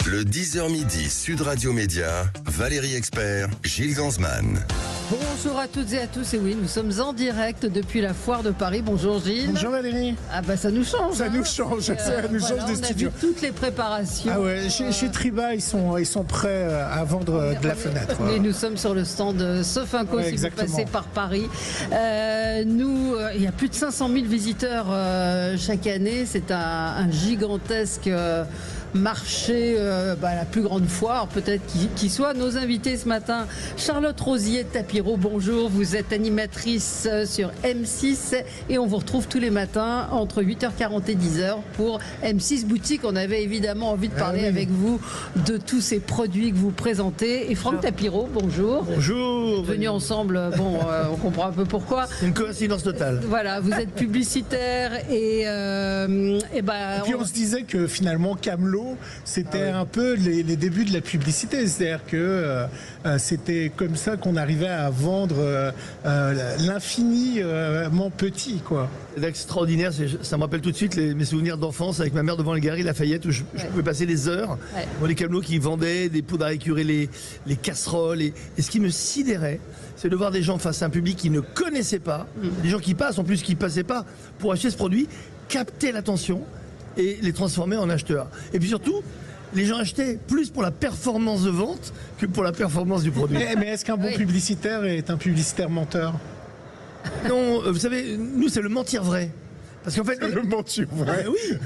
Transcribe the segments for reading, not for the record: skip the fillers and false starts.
Le 10h midi Sud Radio Média, Valérie Expert, Gilles Gansman. Bonjour à toutes et à tous, et oui, nous sommes en direct depuis la foire de Paris. Bonjour Gilles. Bonjour Valérie. Ah bah ça nous change. Ça nous change, ça nous change de studio. On a vu toutes les préparations. Ah ouais, chez Triba, ils sont prêts à vendre de la fenêtre. Et nous sommes sur le stand Sofinco, si exactement. vous passez par Paris. Il y a plus de 500 000 visiteurs chaque année. C'est un gigantesque marché, la plus grande foire peut-être qui soit. Nos invités ce matin, Charlotte Rosier-Tapiro, bonjour, vous êtes animatrice sur M6 et on vous retrouve tous les matins entre 8h40 et 10h pour M6 Boutique. On avait évidemment envie de parler avec vous de tous ces produits que vous présentez. Et Franck Tapiro, bonjour. Bonjour. Venus ensemble, on comprend un peu pourquoi. C'est une coïncidence totale. Voilà, vous êtes publicitaire et puis on se disait que finalement Camelot, c'était un peu les débuts de la publicité. C'est-à-dire que c'était comme ça qu'on arrivait à vendre l'infiniment petit, quoi. C'est extraordinaire, ça me rappelle tout de suite mes souvenirs d'enfance avec ma mère devant les Galeries Lafayette où je pouvais passer des heures. Dans les Camelots qui vendaient des poudres à écurer les casseroles. Et ce qui me sidérait, c'est de voir des gens face à un public qui ne connaissait pas, des gens qui passent en plus qui ne passaient pas pour acheter ce produit, capter l'attention et les transformer en acheteurs. Et puis surtout, les gens achetaient plus pour la performance de vente que pour la performance du produit. Mais est-ce qu'un bon publicitaire est un publicitaire menteur? Non, vous savez, nous c'est le mentir vrai. Parce qu'en fait, le mentir vrai. Oui,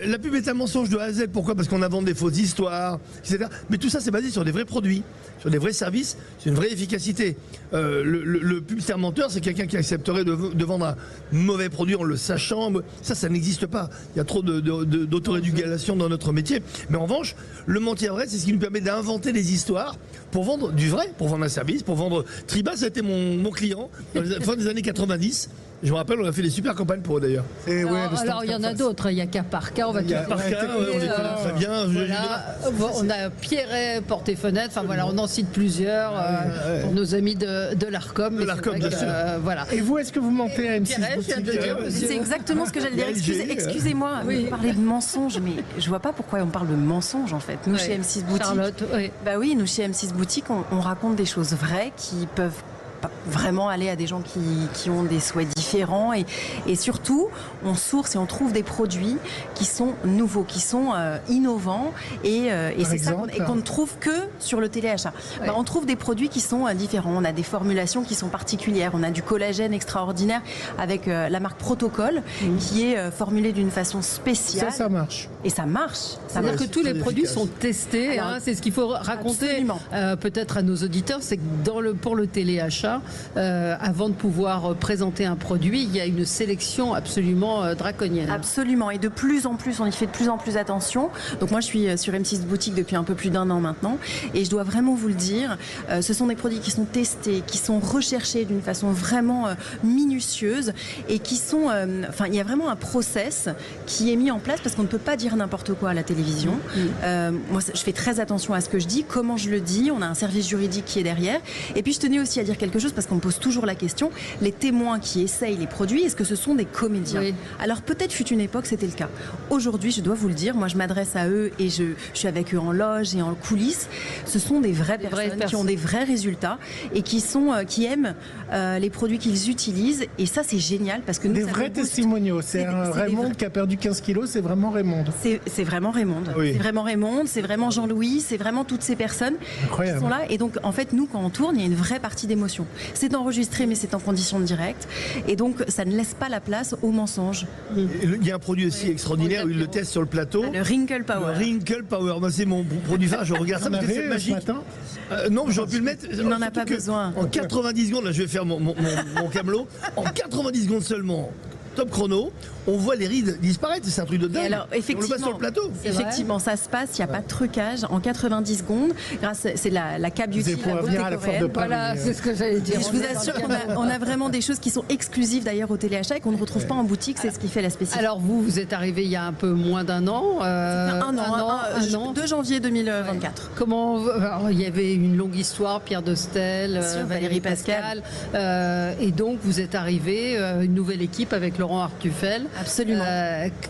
la pub est un mensonge de A à Z. Pourquoi? Parce qu'on invente des fausses histoires, etc. Mais tout ça, c'est basé sur des vrais produits, sur des vrais services, sur une vraie efficacité. Le publicitaire menteur, c'est quelqu'un qui accepterait de vendre un mauvais produit en le sachant. Ça n'existe pas. Il y a trop d'autorédulation dans notre métier. Mais en revanche, le mentir vrai, c'est ce qui nous permet d'inventer des histoires pour vendre du vrai, pour vendre un service, pour vendre. Triba, ça a été mon client dans les fin des années 90. Je me rappelle, on a fait des super campagnes pour eux d'ailleurs. Alors il y en a d'autres, il y a cas par cas, on va Par cas, on les connaît très bien. On a Pierret, Porte et Fenêtre, enfin voilà, on en cite plusieurs pour nos amis de l'Arcom. De l'Arcom, bien sûr. Voilà. Et vous, est-ce que vous mentez à M6 Pierret, je viens de le dire, c'est exactement ce que j'allais dire. Excusez-moi, vous parlez de mensonges, mais je vois pas pourquoi on parle de mensonges en fait. Nous chez M6 Boutique, Charlotte, nous chez M6 Boutique, on raconte des choses vraies qui peuvent vraiment aller à des gens qui ont des souhaits différents et surtout on source et on trouve des produits qui sont nouveaux, qui sont innovants et c'est ça qu'on ne trouve que sur le téléachat. On trouve des produits qui sont différents, on a des formulations qui sont particulières, on a du collagène extraordinaire avec la marque Protocole qui est formulée d'une façon spéciale. Ça marche. Et ça marche. C'est-à-dire que tous les produits sont testés, c'est ce qu'il faut raconter peut-être à nos auditeurs, c'est que pour le téléachat, avant de pouvoir présenter un produit, il y a une sélection absolument draconienne. Absolument, et de plus en plus, on y fait de plus en plus attention. Donc moi je suis sur M6 Boutique depuis un peu plus d'1 an maintenant, et je dois vraiment vous le dire, ce sont des produits qui sont testés, qui sont recherchés d'une façon vraiment minutieuse, et qui sont, il y a vraiment un process qui est mis en place, parce qu'on ne peut pas dire n'importe quoi à la télévision. Moi je fais très attention à ce que je dis, comment je le dis, on a un service juridique qui est derrière, et puis je tenais aussi à dire quelque chose parce qu'on me pose toujours la question, les témoins qui essayent les produits, est-ce que ce sont des comédiens? Alors peut-être fut une époque c'était le cas. Aujourd'hui, je dois vous le dire, moi je m'adresse à eux et je suis avec eux en loge et en coulisses. Ce sont des vraies personnes qui ont des vrais résultats et qui aiment les produits qu'ils utilisent, et ça c'est génial parce que nous, des vrais testimoniaux. C'est Raymond qui a perdu 15 kilos, c'est vraiment Raymond. C'est vraiment Raymond. Oui. C'est vraiment Raymond, c'est vraiment Jean-Louis, c'est vraiment toutes ces personnes qui sont là. Et donc en fait nous quand on tourne, il y a une vraie partie d'émotion. C'est enregistré, mais c'est en condition de direct. Et donc, ça ne laisse pas la place aux mensonges. Il y a un produit aussi extraordinaire où il le teste sur le plateau. Le Wrinkle Power. Le Wrinkle Power. Moi, c'est mon produit phare. Je regarde ça, c'est magique. Non, j'aurais pu le mettre. Il n'en a pas besoin. En 90 secondes, là, je vais faire mon Camelot. En 90 secondes seulement. Top chrono, on voit les rides disparaître, c'est un truc de dingue. Alors, effectivement, on le voit sur le plateau. Effectivement, ça se passe, il n'y a pas de trucage. En 90 secondes, c'est la K-Beauty, la beauté coréenne. Voilà, c'est ce que j'allais dire. Et je vous assure qu'on a vraiment des choses qui sont exclusives d'ailleurs au téléachat et qu'on ne retrouve pas en boutique, c'est ce qui fait la spécificité. Alors vous êtes arrivé il y a un peu moins d'un an. Un an. 2 janvier 2024. Comment alors, il y avait une longue histoire, Pierre Dostel, Valérie Pascal. Et donc vous êtes arrivé, une nouvelle équipe avec Laurent Artufel. Absolument.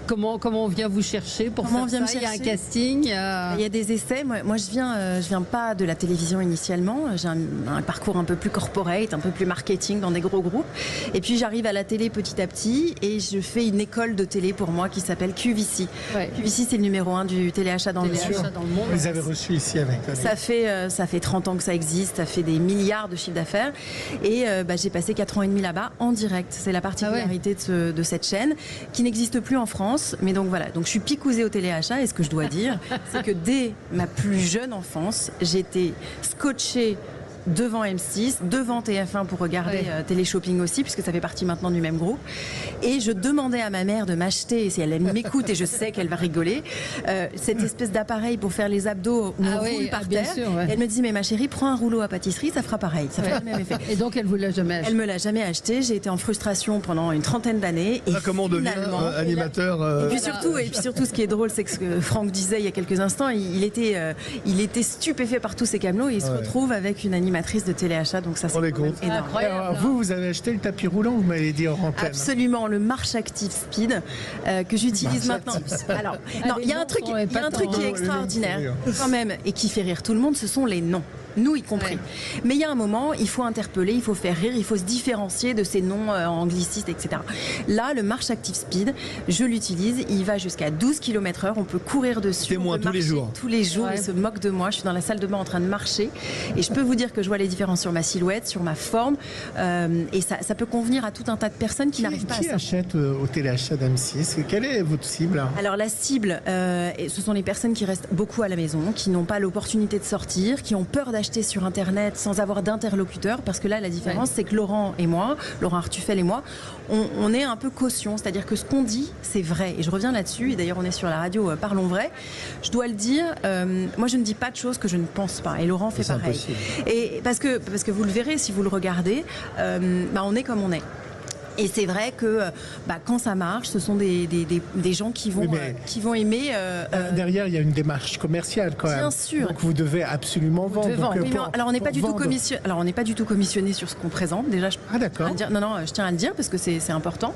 Comment on vient vous chercher pour faire ça? Il y a un casting. Il y a des essais. Moi, je viens pas de la télévision initialement. J'ai un parcours un peu plus corporate, un peu plus marketing dans des gros groupes. Et puis j'arrive à la télé petit à petit et je fais une école de télé pour moi qui s'appelle QVC. Ouais. QVC, c'est le numéro 1 du téléachat dans le monde. Vous les avez reçus ici avec ça fait 30 ans que ça existe, ça fait des milliards de chiffres d'affaires. Et j'ai passé 4 ans et demi là-bas en direct. C'est la particularité de cette chaîne qui n'existe plus en France. Mais donc voilà, donc je suis picousée au téléachat et ce que je dois dire, c'est que dès ma plus jeune enfance, j'étais scotchée devant M6, devant TF1 pour regarder Téléshopping aussi, puisque ça fait partie maintenant du même groupe. Et je demandais à ma mère de m'acheter, et si elle m'écoute et je sais qu'elle va rigoler, cette espèce d'appareil pour faire les abdos où on roule par terre. Sûr, ouais. Elle me dit, mais ma chérie, prends un rouleau à pâtisserie, ça fera pareil, ça fera le même effet. Et donc elle vous l'a jamais acheté? Elle me l'a jamais acheté, j'ai été en frustration pendant une trentaine d'années. Et comment on devient animateur et puis surtout, ce qui est drôle, c'est que ce que Franck disait il y a quelques instants, il était stupéfait par tous ces camelots et il se retrouve avec une animatrice de téléachat, donc ça c'est énorme. Alors, vous avez acheté le tapis roulant, vous m'avez dit en antenne. Absolument, le Marche Active Speed que j'utilise maintenant. Alors, non, il y a un truc qui est extraordinaire quand même et qui fait rire tout le monde, ce sont les noms. Nous y compris. Ouais. Mais il y a un moment, il faut interpeller, il faut faire rire, il faut se différencier de ces noms anglicistes, etc. Là, le Marche Active Speed, je l'utilise, il va jusqu'à 12 km/h, on peut courir dessus. Témoin tous les jours. Tous les jours, il se moque de moi, je suis dans la salle de bain en train de marcher et je peux vous dire que je vois les différences sur ma silhouette, sur ma forme et ça peut convenir à tout un tas de personnes qui n'arrivent pas à ça. Qui achète au téléachat d'M6? Quelle est votre cible? Alors la cible, ce sont les personnes qui restent beaucoup à la maison, qui n'ont pas l'opportunité de sortir, qui ont peur d'acheter sur Internet sans avoir d'interlocuteur, parce que là la différence c'est que Laurent Artufel et moi, on est un peu caution, c'est-à-dire que ce qu'on dit c'est vrai, et je reviens là-dessus, et d'ailleurs on est sur la radio Parlons Vrai, je dois le dire, moi je ne dis pas de choses que je ne pense pas, et Laurent fait pareil. Impossible. Et parce que vous le verrez si vous le regardez, on est comme on est. Et c'est vrai que quand ça marche, ce sont des gens qui vont aimer. Derrière, il y a une démarche commerciale quand même. Bien sûr. Donc vous devez absolument vendre. Alors on n'est pas du tout commissionné. Alors on n'est pas du tout commissionné sur ce qu'on présente. Déjà, d'accord. Je tiens à le dire parce que c'est important.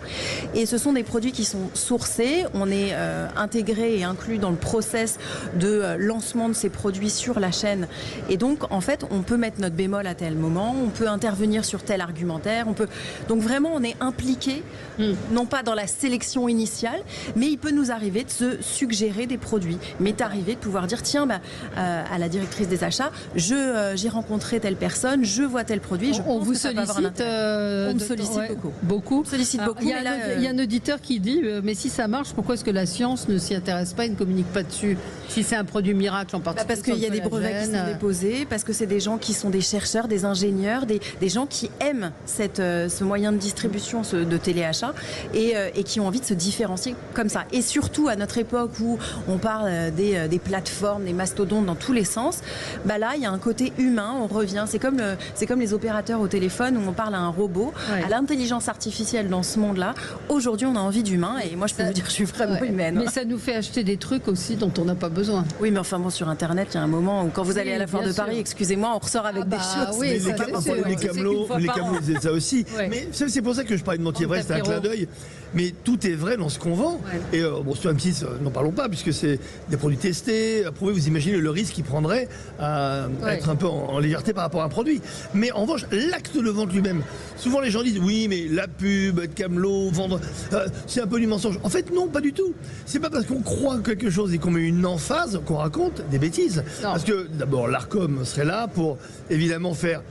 Et ce sont des produits qui sont sourcés. On est intégré et inclus dans le process de lancement de ces produits sur la chaîne. Et donc en fait, on peut mettre notre bémol à tel moment. On peut intervenir sur tel argumentaire. Donc vraiment, on est impliqué, non pas dans la sélection initiale, mais il peut nous arriver de se suggérer des produits. Il m'est arrivé de pouvoir dire, tiens, à la directrice des achats, j'ai rencontré telle personne, je vois tel produit. On vous sollicite on me sollicite beaucoup. On me sollicite beaucoup. Il y a un auditeur qui dit, mais si ça marche, pourquoi est-ce que la science ne s'y intéresse pas et ne communique pas dessus? Si c'est un produit miracle en particulier. Parce qu'il y a des brevets qui sont déposés, parce que c'est des gens qui sont des chercheurs, des ingénieurs, des gens qui aiment ce moyen de distribution de téléachat et qui ont envie de se différencier comme ça. Et surtout à notre époque où on parle des plateformes, des mastodontes dans tous les sens, là il y a un côté humain, on revient, c'est comme les opérateurs au téléphone où on parle à un robot, à l'intelligence artificielle dans ce monde-là. Aujourd'hui on a envie d'humain et moi je peux vous dire que je suis vraiment humaine. Mais ça nous fait acheter des trucs aussi dont on n'a pas besoin. Oui, mais enfin bon, sur Internet il y a un moment où quand vous allez à la foire de Paris, excusez-moi, on ressort avec des choses. Oui, les camelots c'est ça aussi. Ouais. Mais c'est pour ça que je parlais de Mentier Vrai, c'est un clin d'œil. Mais tout est vrai dans ce qu'on vend. Ouais. Et sur M6, n'en parlons pas, puisque c'est des produits testés, approuvés. Vous imaginez le risque qu'il prendrait à être un peu en légèreté par rapport à un produit. Mais en revanche, l'acte de vente lui-même, souvent les gens disent oui, mais la pub, être camelot, vendre, c'est un peu du mensonge. En fait, non, pas du tout. C'est pas parce qu'on croit quelque chose et qu'on met une emphase qu'on raconte des bêtises. Non. Parce que d'abord, l'Arcom serait là pour évidemment faire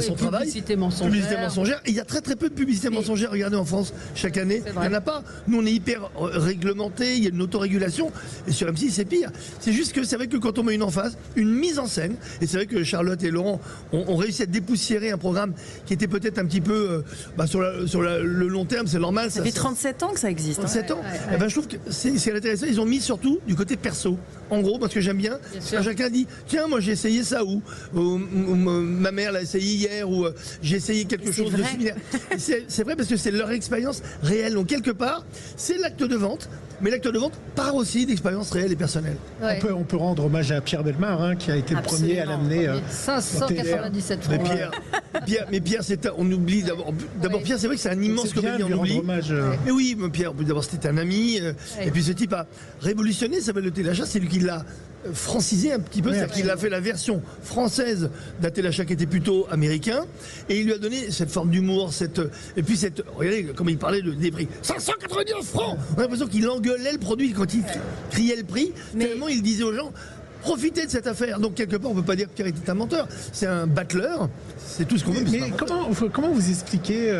son travail. Publicité mensongère. Et il y a très très peu de publicité mensongère. Regardez en France, chaque année, il n'y en a pas. Nous, on est hyper réglementé, il y a une autorégulation. Et sur M6, c'est pire. C'est juste que c'est vrai que quand on met une emphase, une mise en scène, et c'est vrai que Charlotte et Laurent ont réussi à dépoussiérer un programme qui était peut-être un petit peu sur le long terme, c'est normal. Ça fait 37 ans que ça existe. 37 ans. Je trouve que c'est intéressant. Ils ont mis surtout du côté perso. En gros, parce que j'aime bien quand chacun dit tiens, moi j'ai essayé ça ou ma mère l'a essayé hier ou j'ai essayé quelque chose de similaire. C'est vrai parce que c'est leur expérience réelle. Donc quelque part, c'est l'acte de vente. Mais l'acte de vente part aussi d'expériences réelles et personnelles. Ouais. On peut rendre hommage à Pierre Bellemare, hein, qui a été le premier à l'amener. 597 francs. Mais Pierre, on oublie d'abord Pierre, c'est vrai que c'est un immense comédien, on oublie. Mais oui, Pierre, d'abord c'était un ami, et puis ce type a révolutionné, ça s'appelle le téléachat, c'est lui qui l'a francisé un petit peu, c'est-à-dire qu'il a fait la version française d'un téléachat qui était plutôt américain, et il lui a donné cette forme d'humour, regardez comment il parlait des prix, 599 francs. On a l'impression qu'il engueulait le produit quand il criait le prix, tellement il disait aux gens, profitez de cette affaire. Donc quelque part, on ne peut pas dire que Pierre était un menteur. C'est un battleur. C'est tout ce qu'on veut. Mais comment vous expliquez,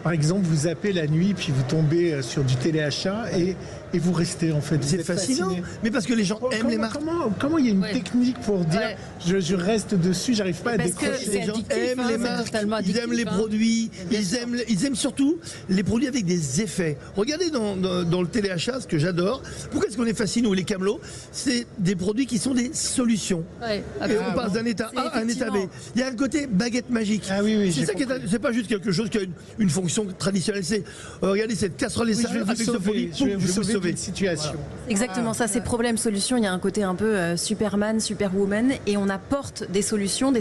par exemple, vous zappez la nuit, puis vous tombez sur du téléachat et vous restez en fait. C'est fascinant. Mais parce que les gens aiment les marques. Comment il y a une technique pour dire je reste dessus, j'arrive pas à décrocher. Les gens aiment les marques, ils aiment les produits, ils aiment surtout les produits avec des effets. Regardez dans le téléachat, ce que j'adore. Pourquoi est-ce qu'on est fasciné ou les camelots? C'est des produits qui sont des solutions. Et on passe d'un état A à un état B. Il y a un côté baguette magique. Ah oui, c'est ça qui est, c'est pas juste quelque chose qui a une fonction traditionnelle. C'est regardez cette casserole et avec ce produit, je vais vous sauver une situation. Voilà. Exactement, ça c'est problème solution. Il y a un côté un peu Superman, Superwoman, et on apporte des solutions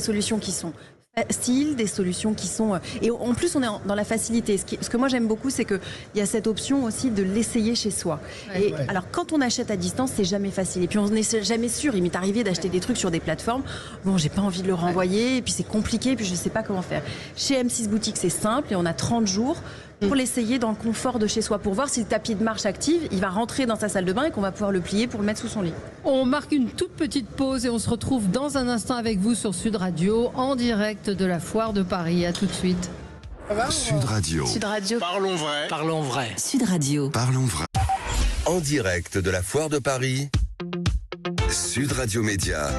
qui sont faciles, des solutions qui sont et en plus on est dans la facilité. Ce que moi j'aime beaucoup, c'est que il y a cette option aussi de l'essayer chez soi. Alors quand on achète à distance, c'est jamais facile. Et puis on n'est jamais sûr. Il m'est arrivé d'acheter des trucs sur des plateformes. Bon, j'ai pas envie de le renvoyer. Et puis c'est compliqué. Et puis je sais pas comment faire. Chez M6 Boutique, c'est simple et on a 30 jours pour l'essayer dans le confort de chez soi, pour voir si le tapis de marche active, il va rentrer dans sa salle de bain et qu'on va pouvoir le plier pour le mettre sous son lit. On marque une toute petite pause et on se retrouve dans un instant avec vous sur Sud Radio, en direct de la Foire de Paris. À tout de suite. Sud Radio. Sud Radio. Parlons vrai. Parlons vrai. Sud Radio. Parlons vrai. En direct de la Foire de Paris, Sud Radio Média.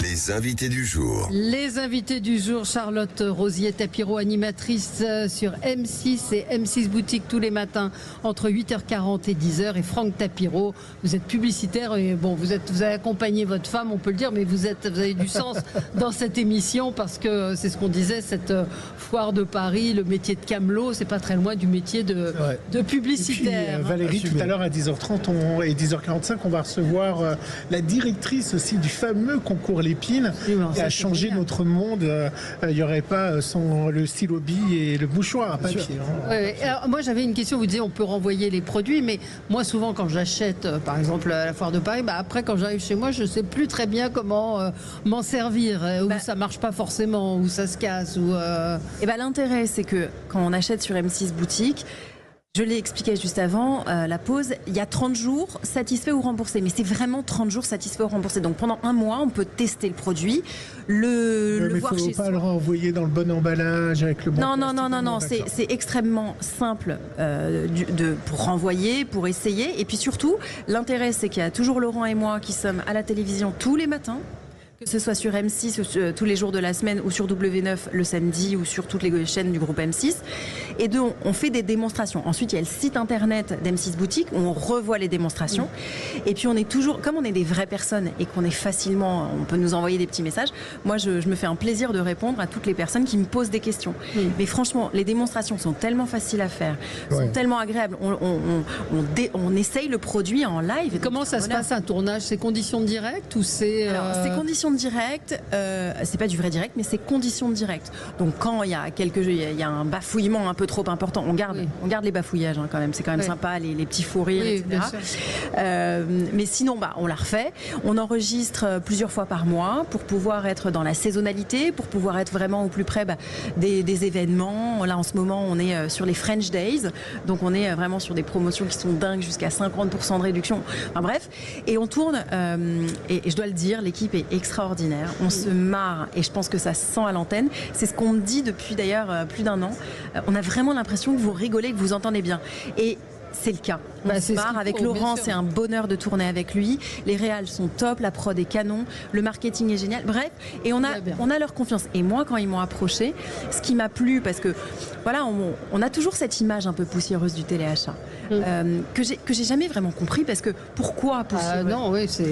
Les invités du jour. Les invités du jour, Charlotte Rosier-Tapiro, animatrice sur M6 et M6 Boutique tous les matins entre 8h40 et 10h. Et Franck Tapiro, vous êtes publicitaire et bon, vous avez accompagné votre femme, on peut le dire, mais vous avez du sens dans cette émission parce que c'est ce qu'on disait, cette foire de Paris, le métier de camelot, c'est pas très loin du métier de publicitaire. Et puis, Valérie, tout à l'heure à 10h30 et 10h45, on va recevoir la directrice aussi du fameux concours Lépine, qui a changé notre monde. Il n'y aurait pas sans le stylo bille et le mouchoir à papier. Alors, moi j'avais une question, vous disiez on peut renvoyer les produits, mais moi souvent quand j'achète par exemple à la Foire de Paris, après quand j'arrive chez moi je ne sais plus très bien comment m'en servir, ou ça ne marche pas forcément, ou ça se casse. L'intérêt c'est que quand on achète sur M6 Boutique, je l'ai expliqué juste avant la pause, il y a 30 jours satisfait ou remboursé. Mais c'est vraiment 30 jours satisfait ou remboursé. Donc pendant un mois, on peut tester le produit, le voir chez soi. Il ne faut pas le renvoyer dans le bon emballage avec le bon plastique. Non. C'est extrêmement simple pour renvoyer, pour essayer. Et puis surtout, l'intérêt, c'est qu'il y a toujours Laurent et moi qui sommes à la télévision tous les matins. Que ce soit sur M6 tous les jours de la semaine ou sur W9 le samedi ou sur toutes les chaînes du groupe M6. Et on fait des démonstrations. Ensuite, il y a le site internet d'M6 Boutique où on revoit les démonstrations. Et puis on est toujours, comme on est des vraies personnes et qu'on est facilement, on peut nous envoyer des petits messages. Moi, je me fais un plaisir de répondre à toutes les personnes qui me posent des questions. Mais franchement, les démonstrations sont tellement faciles à faire, sont tellement agréables. On essaye le produit en live. Comment ça se passe un tournage? C'est conditions de direct ou c'est... Alors, c'est conditions de direct, c'est pas du vrai direct, mais c'est conditions de direct. Donc quand il y a un bafouillement un peu trop important, on garde les bafouillages quand même. C'est quand même sympa, les petits fous rires, etc. Mais sinon, on la refait. On enregistre plusieurs fois par mois pour pouvoir être dans la saisonnalité, pour pouvoir être vraiment au plus près des événements. Là, en ce moment, on est sur les French Days, donc on est vraiment sur des promotions qui sont dingues, jusqu'à 50% de réduction. Enfin bref, et on tourne. Et je dois le dire, l'équipe est extraordinaire. On se marre et je pense que ça se sent à l'antenne. C'est ce qu'on me dit depuis d'ailleurs plus d'un an. On a vraiment l'impression que vous rigolez, que vous entendez bien. Et c'est le cas. On se marre avec Laurent, c'est un bonheur de tourner avec lui. Les réals sont top, la prod est canon, le marketing est génial. Bref, et on a leur confiance. Et moi, quand ils m'ont approché, ce qui m'a plu, parce que voilà, on a toujours cette image un peu poussiéreuse du téléachat que j'ai jamais vraiment compris, parce que pourquoi poussiéreuse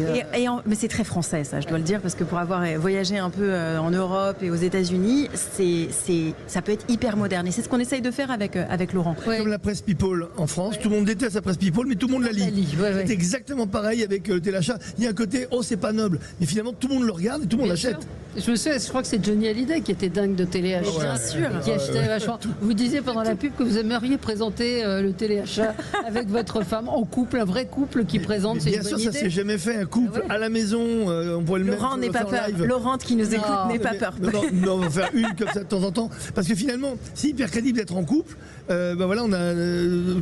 mais c'est très français, ça, je dois le dire, parce que pour avoir voyagé un peu en Europe et aux États-Unis, ça peut être hyper moderne. Et c'est ce qu'on essaye de faire avec Laurent. Comme la presse People en France, tout le monde déteste la presse people, mais tout le monde la lit. Ouais. C'est exactement pareil avec le téléachat. Il y a un côté, oh, c'est pas noble. Mais finalement, tout le monde le regarde et tout le monde l'achète. Je crois que c'est Johnny Hallyday qui était dingue de téléachat. Bien sûr. Qui achetait vachement. Vous disiez pendant la pub que vous aimeriez présenter le téléachat avec votre femme en couple, un vrai couple qui présente. Bien sûr, ça s'est jamais fait. Un couple à la maison, on pourrait le mettre. Laurent, n'aie pas peur. Laurent qui nous écoute, n'aie pas peur. Non, on va faire une comme ça de temps en temps. Parce que finalement, c'est hyper crédible d'être en couple. Voilà,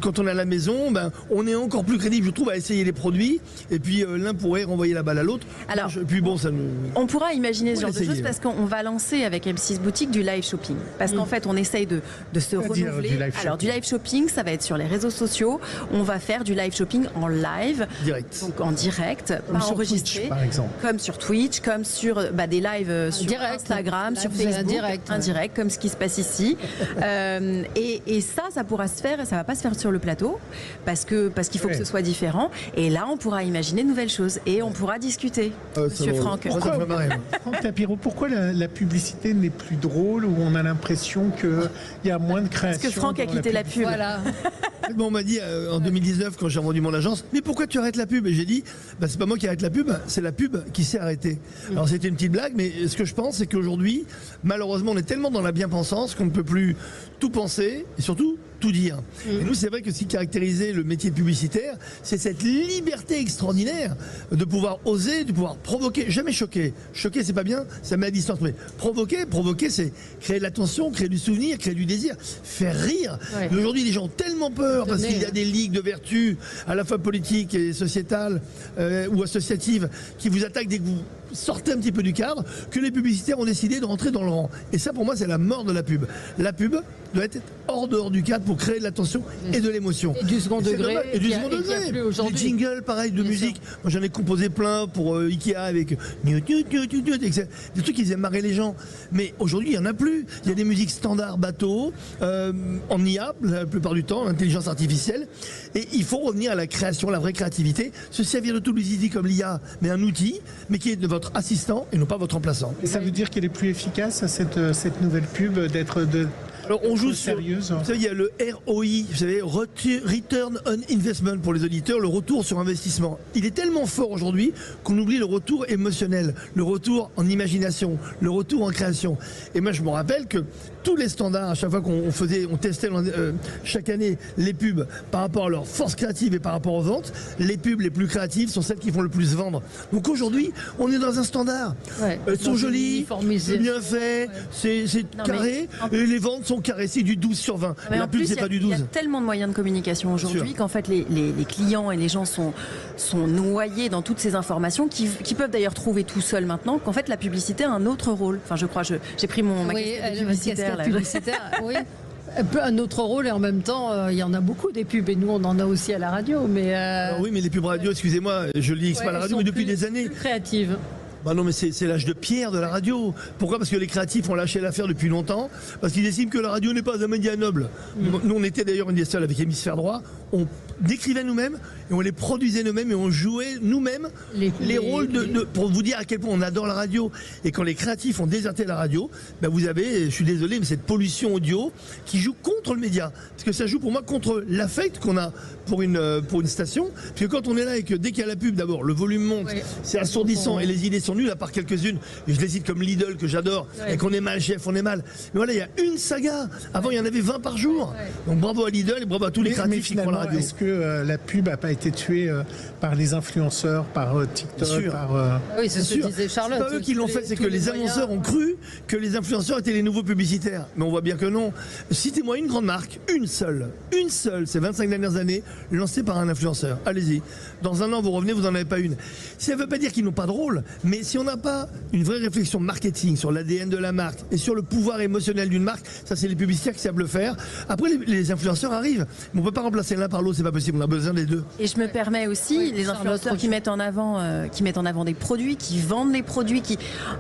quand on est à la maison, on est encore plus crédible, je trouve, à essayer les produits. Et puis l'un pourrait renvoyer la balle à l'autre. Alors, puis bon, ça nous... on pourra imaginer ce genre de choses parce qu'on va lancer avec M6 Boutique du live shopping. Parce qu'en fait, on essaye de se renouveler. Alors, du live shopping, ça va être sur les réseaux sociaux. On va faire du live shopping en live. Direct. Donc en direct, comme pas sur enregistré. Twitch, par exemple. Comme sur Twitch, comme sur des lives sur Instagram, sur Facebook. Indirect, comme ce qui se passe ici. Et ça pourra se faire, et ça va pas se faire sur le plateau, parce qu'il faut que ce soit différent. Et là, on pourra imaginer de nouvelles choses et on pourra discuter. Monsieur Franck. Franck Tapiro, pourquoi la publicité n'est plus drôle, où on a l'impression qu'il y a moins de création? Parce que Franck a quitté la pub. Voilà. Bon, on m'a dit en 2019, quand j'ai vendu mon agence, mais pourquoi tu arrêtes la pub? Et j'ai dit, c'est pas moi qui arrête la pub, c'est la pub qui s'est arrêtée. Alors c'était une petite blague, mais ce que je pense, c'est qu'aujourd'hui, malheureusement, on est tellement dans la bien-pensance qu'on ne peut plus tout penser et surtout tout dire. Et nous, c'est vrai que ce qui caractérisait le métier de publicitaire, c'est cette liberté extraordinaire de pouvoir oser, de pouvoir provoquer, jamais choquer. Choquer, c'est pas bien, ça met à distance. Mais provoquer, c'est créer de l'attention, créer du souvenir, créer du désir, faire rire. Ouais. Mais aujourd'hui, les gens ont tellement peur parce qu'il y a des ligues de vertu, à la fois politiques et sociétales ou associatives, qui vous attaquent dès que vous sortez un petit peu du cadre, que les publicitaires ont décidé de rentrer dans le rang. Et ça, pour moi, c'est la mort de la pub. La pub doit être dehors du cadre pour créer de l'attention et de l'émotion. Et du second degré. Et du second degré. Les jingles, pareil, de musique. Moi, j'en ai composé plein pour Ikea avec des trucs qui faisaient marrer les gens. Mais aujourd'hui, il n'y en a plus. Il y a des musiques standards bateau, en IA, la plupart du temps, l'intelligence artificielle. Et il faut revenir à la création, la vraie créativité, se servir de tous les outils comme l'IA, mais un outil, mais qui est de votre assistant et non pas votre remplaçant. Et ça veut dire qu'elle est plus efficace, cette nouvelle pub, d'être Alors on joue sérieuse. Vous savez, il y a le ROI, vous savez, Return on Investment pour les auditeurs, le retour sur investissement. Il est tellement fort aujourd'hui qu'on oublie le retour émotionnel, le retour en imagination, le retour en création. Et moi je me rappelle que tous les standards, à chaque fois qu'on testait chaque année les pubs par rapport à leur force créative et par rapport aux ventes, les pubs les plus créatives sont celles qui font le plus vendre. Donc aujourd'hui, on est dans un standard. Ouais, elles sont jolies, c'est bien fait, c'est carré, et les ventes sont carrées, c'est du 12 sur 20. Mais la pub, c'est pas du 12. Il y a tellement de moyens de communication aujourd'hui qu'en fait les clients et les gens sont noyés dans toutes ces informations qui peuvent d'ailleurs trouver tout seuls maintenant, qu'en fait la publicité a un autre rôle. Enfin, je crois, j'ai pris ma casquette de publicitaire. Oui. Un autre rôle et en même temps, il y en a beaucoup des pubs et nous on en a aussi à la radio. Mais oui, mais les pubs radio, excusez-moi, je le dis pas à la radio, mais depuis des années. Créatives. Bah non, mais c'est l'âge de pierre de la radio. Pourquoi? Parce que les créatifs ont lâché l'affaire depuis longtemps, parce qu'ils estiment que la radio n'est pas un média noble. Nous, on était d'ailleurs une des seules avec Hémisphère Droit. On décrivait nous-mêmes et on les produisait nous-mêmes et on jouait nous-mêmes les rôles pour vous dire à quel point on adore la radio. Et quand les créatifs ont déserté la radio, vous avez, je suis désolé, mais cette pollution audio qui joue contre le média. Parce que ça joue pour moi contre l'affect qu'on a pour une station. Parce que quand on est là et que dès qu'il y a la pub, d'abord, le volume monte, c'est assourdissant et les idées sont nulles, à part quelques-unes. Et je les cite comme Lidl que j'adore. Et qu'on est mal, chef, on est mal. Mais voilà, il y a une saga. Avant, il y en avait 20 par jour. Donc bravo à Lidl et bravo à tous les créatifs qui font la radio. Est-ce que la pub n'a pas été tuée par les influenceurs, par TikTok, par... Oui, c'est ce que disait Charlotte. C'est pas eux qui l'ont fait, c'est que les annonceurs ont cru que les influenceurs étaient les nouveaux publicitaires. Mais on voit bien que non. Citez-moi une grande marque, une seule, ces 25 dernières années, lancée par un influenceur. Allez-y. Dans un an, vous revenez, vous n'en avez pas une. Ça ne veut pas dire qu'ils n'ont pas de rôle, mais si on n'a pas une vraie réflexion marketing sur l'ADN de la marque et sur le pouvoir émotionnel d'une marque, ça c'est les publicitaires qui savent le faire. Après, les influenceurs arrivent. Mais on ne peut pas remplacer l'un par l'autre, c'est pas possible. On a besoin des deux. Et je me permets aussi, les influenceurs qui mettent en avant des produits, qui vendent des produits,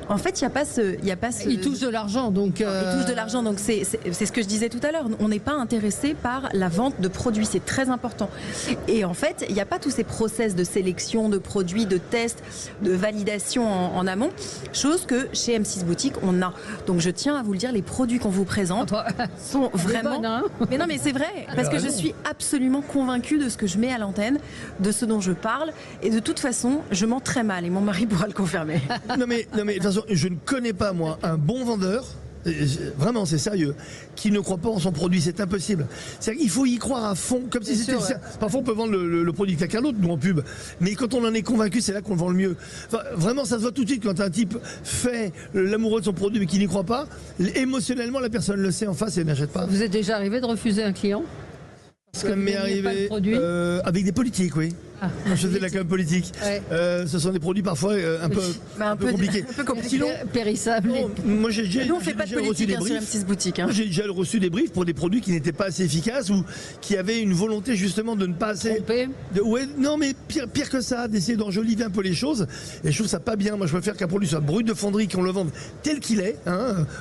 en fait, il n'y a pas ce... Ils touchent de l'argent, donc... Ils touchent de l'argent, donc c'est ce que je disais tout à l'heure. On n'est pas intéressé par la vente de produits, c'est très important. Et en fait, il n'y a pas tous ces process de sélection de produits, de tests, de validation en amont, chose que chez M6 Boutique, on a. Donc je tiens à vous le dire, les produits qu'on vous présente sont vraiment... Bonne, hein. Mais non, mais c'est vrai, parce que je suis absolument vraiment convaincue de ce que je mets à l'antenne, de ce dont je parle. Et de toute façon, je mens très mal et mon mari pourra le confirmer. Non mais de toute façon, je ne connais pas moi un bon vendeur. Vraiment, c'est sérieux. Qui ne croit pas en son produit, c'est impossible. Il faut y croire à fond, comme si c'était. Parfois, on peut vendre le produit de quelqu'un d'autre, nous en pub. Mais quand on en est convaincu, c'est là qu'on le vend le mieux. Enfin, vraiment, ça se voit tout de suite quand un type fait l'amoureux de son produit mais qui n'y croit pas. Émotionnellement, la personne le sait en face et n'achète pas. Vous êtes déjà arrivé de refuser un client? Ça m'est arrivé avec des politiques, oui. Je faisais de la com politique. Ouais. Ce sont des produits parfois un peu compliqués. Un peu compliqués. Périssables. Moi, nous, on ne fait pas de politique sur M6 Boutique. J'ai déjà reçu des briefs pour des produits qui n'étaient pas assez efficaces ou qui avaient une volonté justement de ne pas assez. Non, mais pire que ça, d'essayer d'enjoliver un peu les choses. Et je trouve ça pas bien. Moi, je préfère qu'un produit soit brut de fonderie, qu'on le vende tel qu'il est,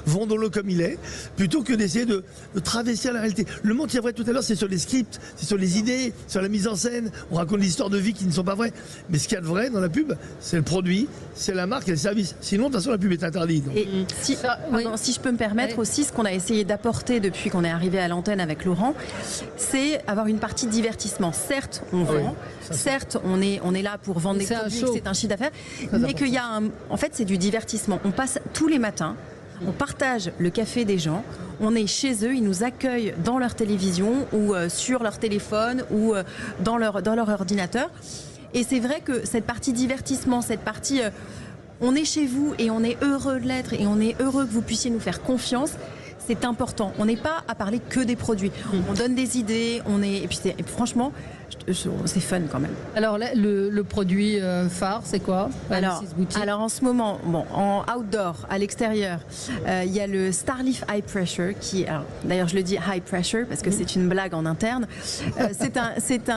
vendons-le comme il est, plutôt que d'essayer de travestir la réalité. Le monde, c'est vrai, tout à l'heure, c'est sur les scripts, c'est sur les idées, sur la mise en scène. On raconte des histoires de vie qui ne sont pas vraies. Mais ce qu'il y a de vrai dans la pub, c'est le produit, c'est la marque et le service. Sinon, de toute façon, la pub est interdite. Donc. Et si je peux me permettre aussi, ce qu'on a essayé d'apporter depuis qu'on est arrivé à l'antenne avec Laurent, c'est avoir une partie divertissement. Certes, on vend, certes, on est là pour vendre des produits, c'est un chiffre d'affaires, mais qu'il y a en fait, c'est du divertissement. On passe tous les matins. On partage le café des gens, on est chez eux, ils nous accueillent dans leur télévision ou sur leur téléphone ou dans leur ordinateur. Et c'est vrai que cette partie divertissement, cette partie on est chez vous et on est heureux de l'être et on est heureux que vous puissiez nous faire confiance. C'est important. On n'est pas à parler que des produits. On donne des idées, et puis franchement, c'est fun quand même. Alors le produit phare, c'est quoi? Alors en ce moment, en outdoor, à l'extérieur, il y a le Starleaf High Pressure qui, d'ailleurs je le dis high pressure parce que c'est une blague en interne. C'est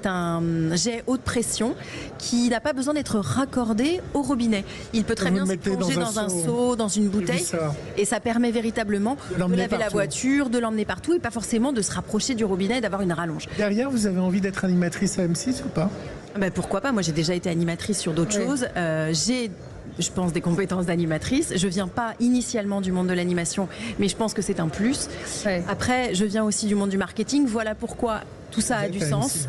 un jet haute pression qui n'a pas besoin d'être raccordé au robinet. Il peut très bien se plonger dans un seau, dans une bouteille, et ça permet véritablement de laver la voiture, de l'emmener partout et pas forcément de se rapprocher du robinet et d'avoir une rallonge. Derrière, vous avez envie d'être animatrice à M6 ou pas? Pourquoi pas? Moi, j'ai déjà été animatrice sur d'autres choses. J'ai, je pense, des compétences d'animatrice. Je viens pas initialement du monde de l'animation, mais je pense que c'est un plus. Après, je viens aussi du monde du marketing. Voilà pourquoi tout ça a du sens.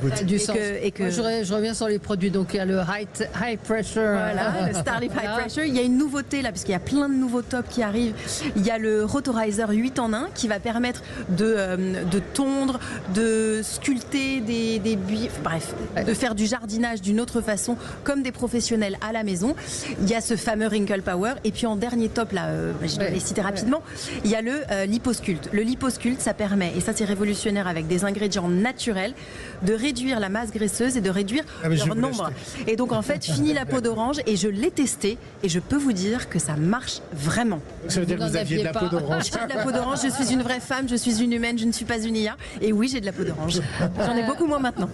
Et que je reviens sur les produits. Donc il y a le high pressure. Voilà, le Starleaf High Pressure. Il y a une nouveauté là, puisqu'il y a plein de nouveaux tops qui arrivent. Il y a le Rotorizer 8 en 1 qui va permettre de tondre, de sculpter des buis, bref, de faire du jardinage d'une autre façon, comme des professionnels à la maison. Il y a ce fameux Wrinkle Power. Et puis en dernier top, là, je vais les citer rapidement, il y a le Liposculpt. Le Liposculpt, ça permet, et ça c'est révolutionnaire avec des ingrédients naturels, de réduire la masse graisseuse et de réduire leur nombre. Et donc en fait, fini la peau d'orange et je l'ai testé et je peux vous dire que ça marche vraiment. Ça veut dire que vous aviez de la peau d'orange. J'ai de la peau d'orange, je suis une vraie femme, je suis une humaine, je ne suis pas une IA. Et oui, j'ai de la peau d'orange. J'en ai beaucoup moins maintenant.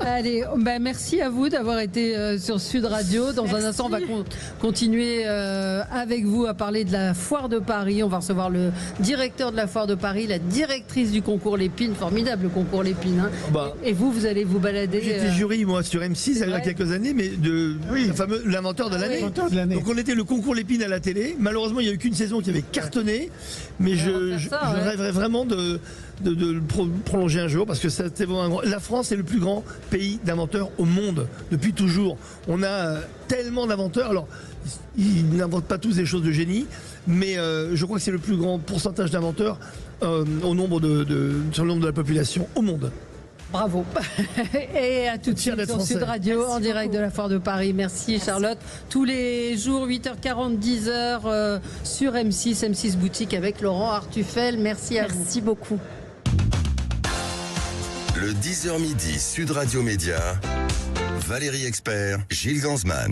Allez, merci à vous d'avoir été sur Sud Radio. Dans un instant, on va continuer avec vous à parler de la Foire de Paris. On va recevoir le directeur de la Foire de Paris, la directrice du concours Lépine, formidable concours Lépine. Et vous allez vous balader. J'étais jury, moi, sur M6 il y a quelques années, mais le fameux l'inventeur de l'année. Donc on était le concours Lépine à la télé. Malheureusement, il n'y a eu qu'une saison qui avait cartonné, mais je rêverais vraiment de prolonger un jour parce que c'était vraiment la France est le plus grand pays d'inventeurs au monde depuis toujours. On a tellement d'inventeurs. Alors ils n'inventent pas tous des choses de génie, mais je crois que c'est le plus grand pourcentage d'inventeurs au nombre sur le nombre de la population au monde. Bravo. Et à tout de suite sur Sud Radio, en direct de la Foire de Paris. Merci Charlotte. Tous les jours, 8h40, 10h sur M6 Boutique avec Laurent Artufel. Merci à vous. Merci beaucoup. Le 10h midi, Sud Radio Média, Valérie Expert, Gilles Gansman.